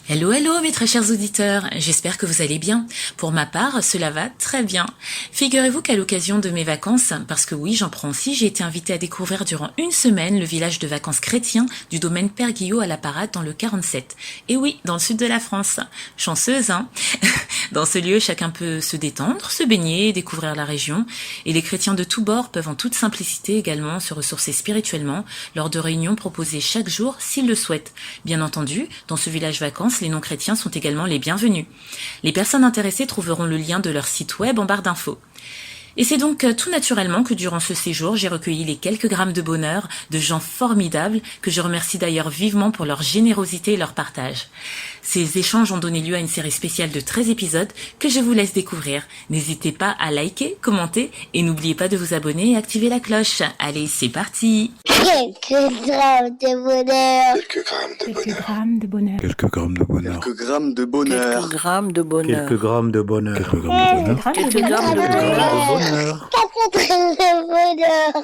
Hello, hello mes très chers auditeurs, j'espère que vous allez bien. Pour ma part, cela va très bien. Figurez-vous qu'à l'occasion de mes vacances, parce que oui, j'en prends aussi, j'ai été invitée à découvrir durant une semaine le village de vacances chrétien du domaine Père Guillot à la Parade dans le 47. Et oui, dans le sud de la France. Chanceuse, hein. Dans ce lieu, chacun peut se détendre, se baigner, découvrir la région. Et les chrétiens de tous bords peuvent en toute simplicité également se ressourcer spirituellement lors de réunions proposées chaque jour s'ils le souhaitent. Bien entendu, dans ce village vacances, les non-chrétiens sont également les bienvenus. Les personnes intéressées trouveront le lien de leur site web en barre d'infos. Et c'est donc tout naturellement que durant ce séjour, j'ai recueilli les quelques grammes de bonheur de gens formidables que je remercie d'ailleurs vivement pour leur générosité et leur partage. Ces échanges ont donné lieu à une série spéciale de 13 épisodes que je vous laisse découvrir. N'hésitez pas à liker, commenter et n'oubliez pas de vous abonner et activer la cloche. Allez, c'est parti! Quelques grammes de bonheur. Quelques grammes de bonheur. Quelques grammes de bonheur. Quelques grammes de bonheur. Quelques grammes de bonheur. Quelques grammes de bonheur. Quelques grammes de bonheur. Quelques grammes de bonheur. Bonheur. 4 grammes de bonheur.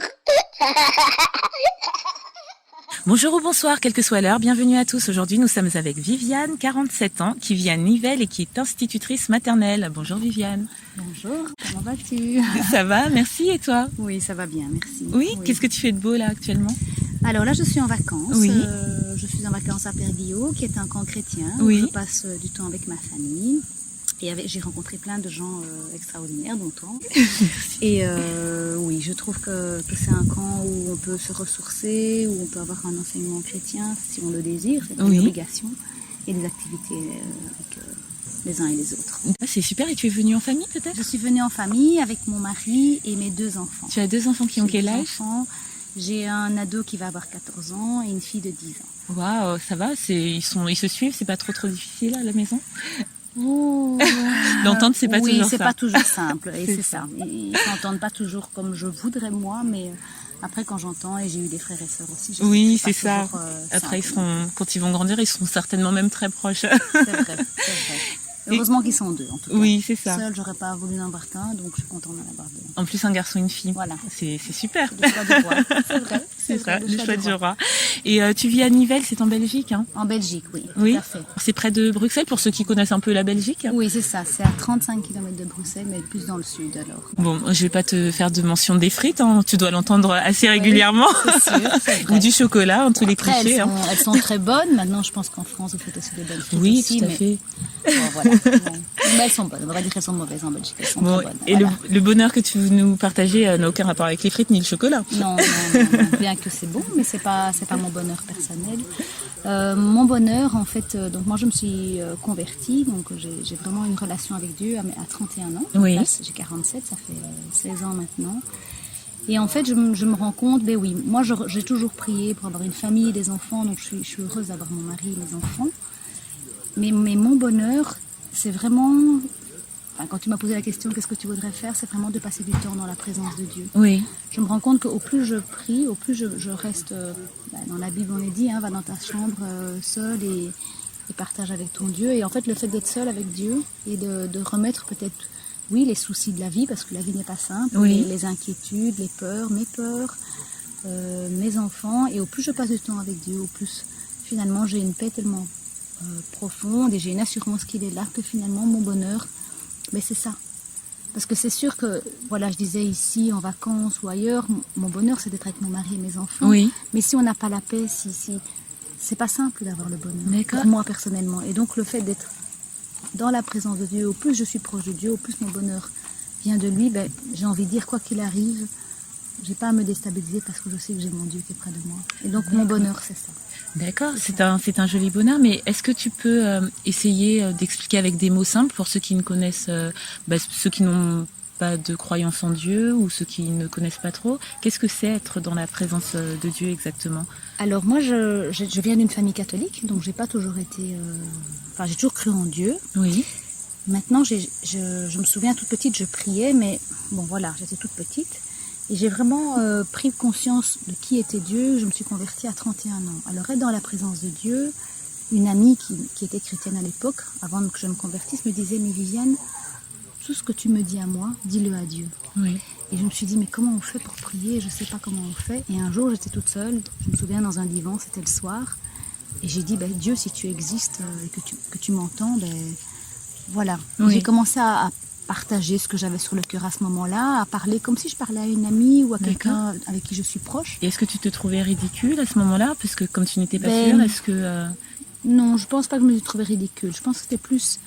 Bonjour ou bonsoir, quelle que soit l'heure, bienvenue à tous. Aujourd'hui, nous sommes avec Viviane, 47 ans, qui vit à Nivelles et qui est institutrice maternelle. Bonjour Viviane. Bonjour, comment vas-tu? Ça va, merci, et toi? Oui, ça va bien, merci. Oui, qu'est-ce que tu fais de beau là actuellement? Alors là, je suis en vacances. Oui. Je suis en vacances à Père Guillot, qui est un camp chrétien. Oui. Où je passe du temps avec ma famille. Et j'ai rencontré plein de gens extraordinaires, dont toi. Et oui, je trouve que c'est un camp où on peut se ressourcer, où on peut avoir un enseignement chrétien, si on le désire. C'est pas une obligation. Et des activités avec les uns et les autres. Ah, c'est super, et tu es venue en famille peut-être? Je suis venue en famille avec mon mari et mes 2 enfants. Tu as 2 enfants qui ont quel âge? J'ai un ado qui va avoir 14 ans et une fille de 10 ans. Waouh, ça va, ils se suivent, c'est pas trop difficile à la maison? L'entendre, c'est pas toujours ça. Oui, c'est pas toujours simple, et c'est ça. Ils s'entendent pas toujours comme je voudrais moi, mais après quand j'entends, et j'ai eu des frères et sœurs aussi. Oui, c'est ça. Toujours, après, quand ils vont grandir, ils seront certainement même très proches. C'est vrai. Heureusement qu'ils sont 2 en tout cas. Oui, c'est ça. Seule, j'aurais pas voulu en avoir qu'un, donc je suis contente d'en avoir 2. En plus, un garçon et une fille. Voilà. C'est super. Le choix du roi. C'est vrai. Le choix du roi. Et tu vis à Nivelles, c'est en Belgique, hein? En Belgique, oui. Oui. Tout à fait. C'est près de Bruxelles, pour ceux qui connaissent un peu la Belgique. Oui, c'est ça. C'est à 35 km de Bruxelles, mais plus dans le sud alors. Bon, je vais pas te faire de mention des frites, hein. Tu dois l'entendre assez régulièrement. C'est sûr, c'est vrai. Ou du chocolat, en tous les Après, clichés. elles sont très bonnes. Maintenant, je pense qu'en France, vous faites aussi des belles frites. Oui, aussi, tout à mais fait. bon, voilà. Bon. Mais elles sont bonnes. On va dire qu'elles sont mauvaises en Belgique. Elles sont Bon, très bonnes. et Voilà. le bonheur que tu veux nous partager n'a aucun rapport avec les frites ni le chocolat. Non. Bien que c'est bon, mais c'est pas mon bonheur personnel. Mon bonheur, en fait, donc moi je me suis convertie, donc j'ai vraiment une relation avec Dieu à 31 ans. Oui. Là, j'ai 47, ça fait 16 ans maintenant. Et en fait, je me rends compte, ben oui, moi j'ai toujours prié pour avoir une famille et des enfants, donc je suis heureuse d'avoir mon mari et mes enfants. Mais mon bonheur, c'est vraiment... Enfin, quand tu m'as posé la question, qu'est-ce que tu voudrais faire, c'est vraiment de passer du temps dans la présence de Dieu. Oui. Je me rends compte qu'au plus je prie, au plus je reste... dans la Bible, on est dit, va dans ta chambre seule et partage avec ton Dieu. Et en fait, le fait d'être seule avec Dieu et de remettre peut-être, oui, les soucis de la vie, parce que la vie n'est pas simple, Oui. les inquiétudes, les peurs, mes enfants. Et au plus je passe du temps avec Dieu, au plus finalement j'ai une paix tellement profonde et j'ai une assurance qu'il est là, que finalement mon bonheur, mais c'est ça. Parce que c'est sûr que, voilà, je disais ici, en vacances ou ailleurs, mon bonheur c'est d'être avec mon mari et mes enfants. Oui. Mais si on n'a pas la paix, c'est pas simple d'avoir le bonheur. D'accord. Pour moi personnellement. Et donc le fait d'être dans la présence de Dieu, au plus je suis proche de Dieu, au plus mon bonheur vient de lui, ben, j'ai envie de dire, quoi qu'il arrive, j'ai pas à me déstabiliser parce que je sais que j'ai mon Dieu qui est près de moi. Et donc mon bonheur c'est ça. D'accord, c'est un joli bonheur, mais est-ce que tu peux essayer d'expliquer avec des mots simples pour ceux qui ne connaissent, ceux qui n'ont pas de croyance en Dieu ou ceux qui ne connaissent pas trop, qu'est-ce que c'est être dans la présence de Dieu exactement? Alors moi je viens d'une famille catholique, donc j'ai pas toujours été... j'ai toujours cru en Dieu. Oui. Maintenant je me souviens toute petite, je priais, mais bon voilà, j'étais toute petite. Et j'ai vraiment pris conscience de qui était Dieu. Je me suis convertie à 31 ans. Alors être dans la présence de Dieu, une amie qui était chrétienne à l'époque, avant que je me convertisse, me disait, mais Viviane, tout ce que tu me dis à moi, dis-le à Dieu. Oui. Et je me suis dit, mais comment on fait pour prier? Je ne sais pas comment on fait. Et un jour, j'étais toute seule, je me souviens, dans un divan, c'était le soir. Et j'ai dit, Dieu, si tu existes et que tu m'entends, voilà. Et Oui. j'ai commencé à partager ce que j'avais sur le cœur à ce moment-là, à parler comme si je parlais à une amie ou à quelqu'un avec qui je suis proche. Et est-ce que tu te trouvais ridicule à ce moment-là? Parce que comme tu n'étais pas Ben, sûre, est-ce que... Non, je pense pas que je me suis trouvée ridicule. Je pense que c'était plus,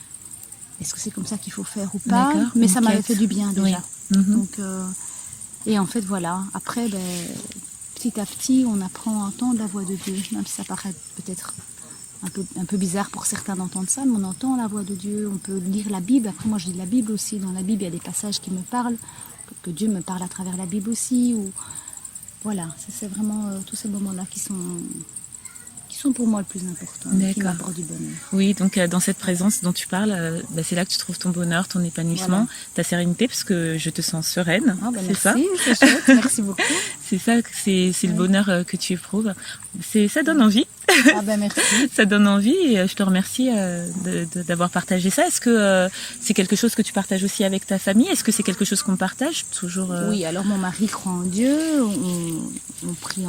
est-ce que c'est comme ça qu'il faut faire ou pas? D'accord, Mais une ça m'avait quête. fait du bien déjà. Oui. Mhm. Donc, et en fait, voilà. Après, petit à petit, on apprend à entendre la voix de Dieu, même si ça paraît peut-être un peu bizarre pour certains d'entendre ça, mais on entend la voix de Dieu, on peut lire la Bible. Après, moi, je lis la Bible aussi. Dans la Bible, il y a des passages qui me parlent, que Dieu me parle à travers la Bible aussi. Ou... Voilà, c'est vraiment tous ces moments-là qui sont pour moi le plus important, qui D'accord. m'apportent du bonheur. Oui, donc dans cette présence dont tu parles, c'est là que tu trouves ton bonheur, ton épanouissement, Voilà. ta sérénité, parce que je te sens sereine, Ah, c'est ça? merci, c'est chouette, merci beaucoup. C'est ça, c'est le bonheur que tu éprouves. Ça donne envie. Ah merci. Ça donne envie et je te remercie d'avoir partagé ça. Est-ce que c'est quelque chose que tu partages aussi avec ta famille? Est-ce que c'est quelque chose qu'on partage toujours Oui, alors mon mari croit en Dieu, on prie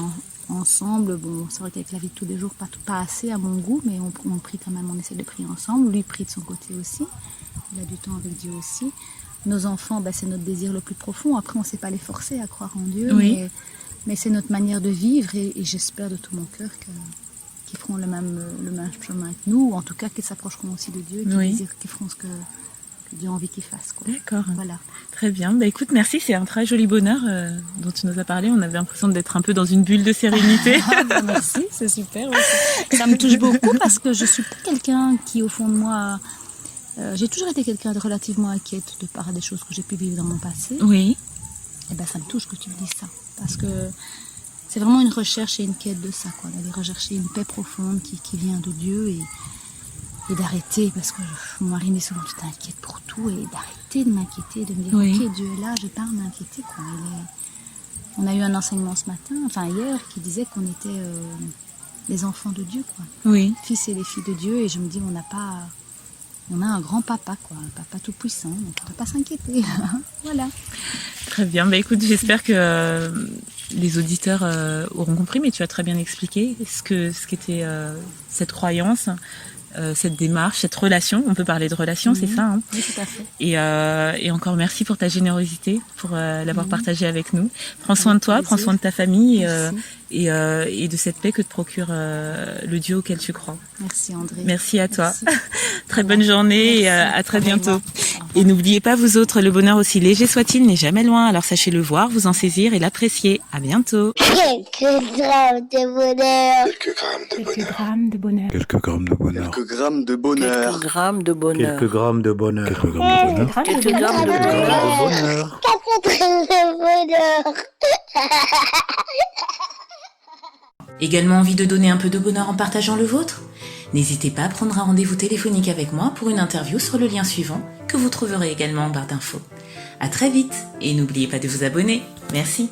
ensemble. Bon, c'est vrai qu'avec la vie de tous les jours, pas assez à mon goût, mais on prie quand même, on essaie de prier ensemble. Lui prie de son côté aussi, il a du temps avec Dieu aussi. Nos enfants, c'est notre désir le plus profond. Après, on ne sait pas les forcer à croire en Dieu, Oui. mais c'est notre manière de vivre et j'espère de tout mon cœur qu'ils feront le même chemin que nous, ou en tout cas qu'ils s'approcheront aussi de Dieu, qu'ils feront ce que Dieu a envie qu'ils fassent. Quoi. D'accord. Voilà. Très bien. Écoute, merci. C'est un très joli bonheur dont tu nous as parlé. On avait l'impression d'être un peu dans une bulle de sérénité. Merci, c'est super. Ouais. Ça me touche beaucoup parce que je suis pas quelqu'un qui, au fond de moi, j'ai toujours été quelqu'un de relativement inquiète de par des choses que j'ai pu vivre dans mon passé. Oui. Et ça me touche que tu me dises ça. Parce que c'est vraiment une recherche et une quête de ça, quoi. D'aller rechercher une paix profonde qui vient de Dieu et d'arrêter, parce que mon mari me dit souvent, tu t'inquiètes pour tout, et d'arrêter de m'inquiéter, de me dire, Oui. ok, Dieu est là, j'ai pas à m'inquiéter, quoi. On a eu un enseignement ce matin, hier, qui disait qu'on était les enfants de Dieu, quoi. Oui. Fils et les filles de Dieu, et je me dis, on a un grand papa, quoi, un papa tout puissant, donc on ne doit pas s'inquiéter. Voilà. Très bien. Écoute, j'espère que les auditeurs auront compris, mais tu as très bien expliqué ce qu'était cette croyance, cette démarche, cette relation. On peut parler de relation, c'est ça, hein? Oui, tout à fait. Et encore merci pour ta générosité, pour l'avoir partagé avec nous. Prends soin de toi, prends soin de ta famille et de cette paix que te procure le Dieu auquel tu crois. Merci André. Merci à toi. Merci. Très bonne journée et à très bientôt. Et n'oubliez pas, vous autres, le bonheur aussi léger soit-il n'est jamais loin. Alors sachez le voir, vous en saisir et l'apprécier. À bientôt. Quelques grammes de bonheur. Quelques grammes de bonheur. Quelques grammes de bonheur. Quelques grammes de bonheur. Quelques grammes de bonheur. Quelques grammes de bonheur. Quelques grammes de bonheur. Quelques grammes de Quelques bonheur. grammes de bonheur. 4 grammes de bonheur. Également envie de donner un peu de bonheur en partageant le vôtre? N'hésitez pas à prendre un rendez-vous téléphonique avec moi pour une interview sur le lien suivant que vous trouverez également en barre d'infos. À très vite et n'oubliez pas de vous abonner. Merci.